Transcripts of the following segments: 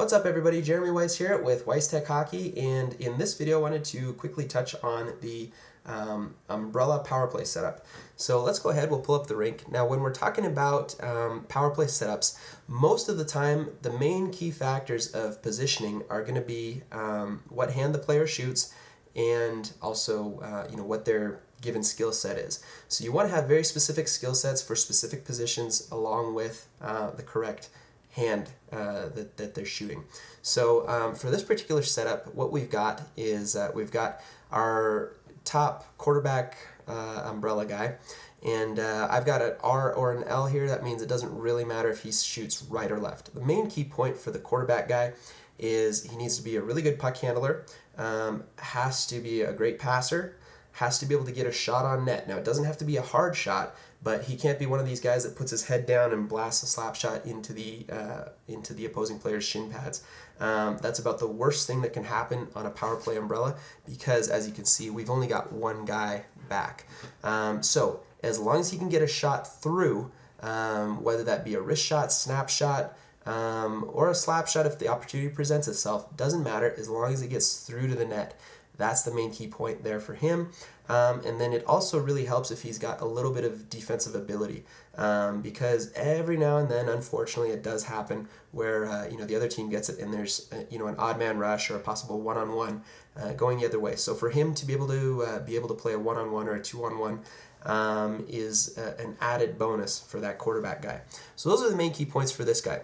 What's up everybody, Jeremy Weiss here with Weiss Tech Hockey, and in this video I wanted to quickly touch on the umbrella power play setup. So let's go ahead, we'll pull up the rink. Now when we're talking about power play setups, most of the time the main key factors of positioning are going to be what hand the player shoots and also what their given skill set is. So you want to have very specific skill sets for specific positions along with the correct hand that they're shooting. So for this particular setup, what we've got is we've got our top quarterback umbrella guy, and I've got an R or an L here. That means it doesn't really matter if he shoots right or left. The main key point for the quarterback guy is he needs to be a really good puck handler, has to be a great passer, has to be able to get a shot on net. Now it doesn't have to be a hard shot, but he can't be one of these guys that puts his head down and blasts a slap shot into the opposing player's shin pads. That's about the worst thing that can happen on a power play umbrella, because as you can see, we've only got one guy back. So as long as he can get a shot through, whether that be a wrist shot, snap shot, or a slap shot if the opportunity presents itself, doesn't matter as long as it gets through to the net. That's the main key point there for him. And then it also really helps if he's got a little bit of defensive ability, because every now and then, unfortunately, it does happen where the other team gets it and there's an odd man rush or a possible one-on-one going the other way. So for him to be able to play a one-on-one or a two-on-one is an added bonus for that quarterback guy. So those are the main key points for this guy.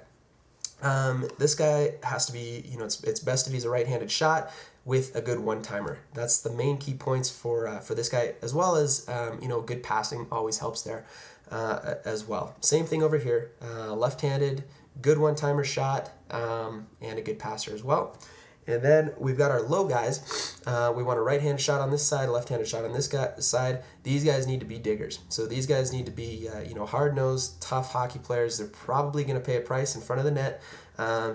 This guy has to be, it's best if he's a right-handed shot with a good one-timer. That's the main key points for this guy, as well as good passing always helps there as well. Same thing over here, left-handed, good one-timer shot, and a good passer as well. And then we've got our low guys. We want a right-handed shot on this side, a left-handed shot on this side. These guys need to be diggers. So these guys need to be, hard-nosed, tough hockey players. They're probably going to pay a price in front of the net.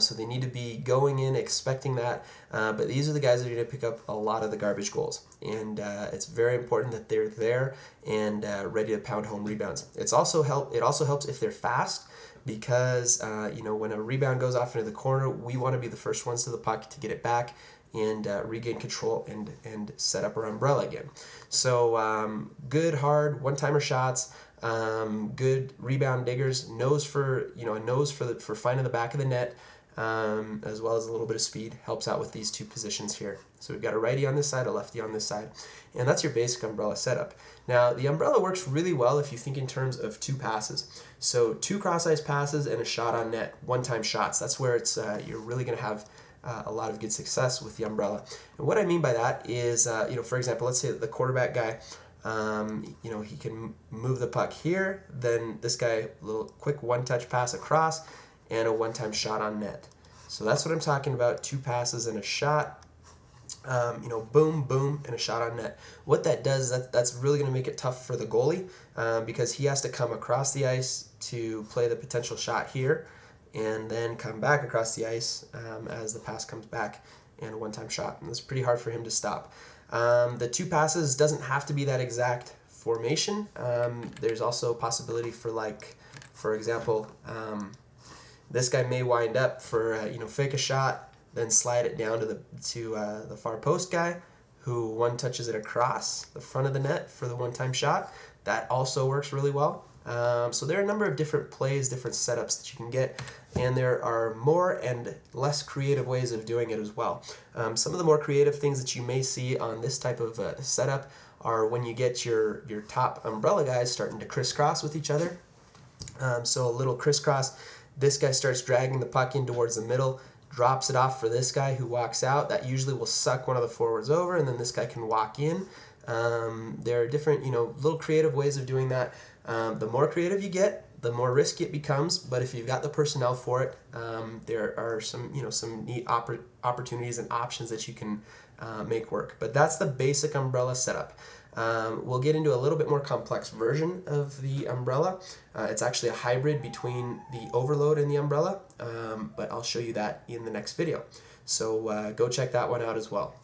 So they need to be going in expecting that. But these are the guys that are going to pick up a lot of the garbage goals. And it's very important that they're there and ready to pound home rebounds. It also helps if they're fast, because when a rebound goes off into the corner, we want to be the first ones to the puck to get it back and regain control and set up our umbrella again. So good hard one-timer shots, good rebound diggers, nose for finding the back of the net, as well as a little bit of speed helps out with these two positions here. So we've got a righty on this side, a lefty on this side, and that's your basic umbrella setup. Now the umbrella works really well if you think in terms of two passes. So two cross-ice passes and a shot on net, one-time shots. That's where it's you're really going to have a lot of good success with the umbrella. And what I mean by that is, for example, let's say the quarterback guy, he can move the puck here, then this guy, a little quick one-touch pass across, and a one-time shot on net. So that's what I'm talking about, two passes and a shot. Boom, boom, and a shot on net. What that does, that's really going to make it tough for the goalie, because he has to come across the ice to play the potential shot here, and then come back across the ice as the pass comes back, and a one-time shot. And it's pretty hard for him to stop. The two passes doesn't have to be that exact formation. There's also a possibility for example, this guy may wind up for fake a shot, then slide it down to the far post guy, who one touches it across the front of the net for the one-time shot. That also works really well. So there are a number of different plays, different setups that you can get, and there are more and less creative ways of doing it as well. Some of the more creative things that you may see on this type of setup are when you get your top umbrella guys starting to crisscross with each other. So a little crisscross, this guy starts dragging the puck in towards the middle, drops it off for this guy who walks out. That usually will suck one of the forwards over, and then this guy can walk in. There are different, little creative ways of doing that. The more creative you get, the more risky it becomes, but if you've got the personnel for it, there are some neat opportunities and options that you can make work. But that's the basic umbrella setup. We'll get into a little bit more complex version of the umbrella. It's actually a hybrid between the overload and the umbrella, but I'll show you that in the next video. So go check that one out as well.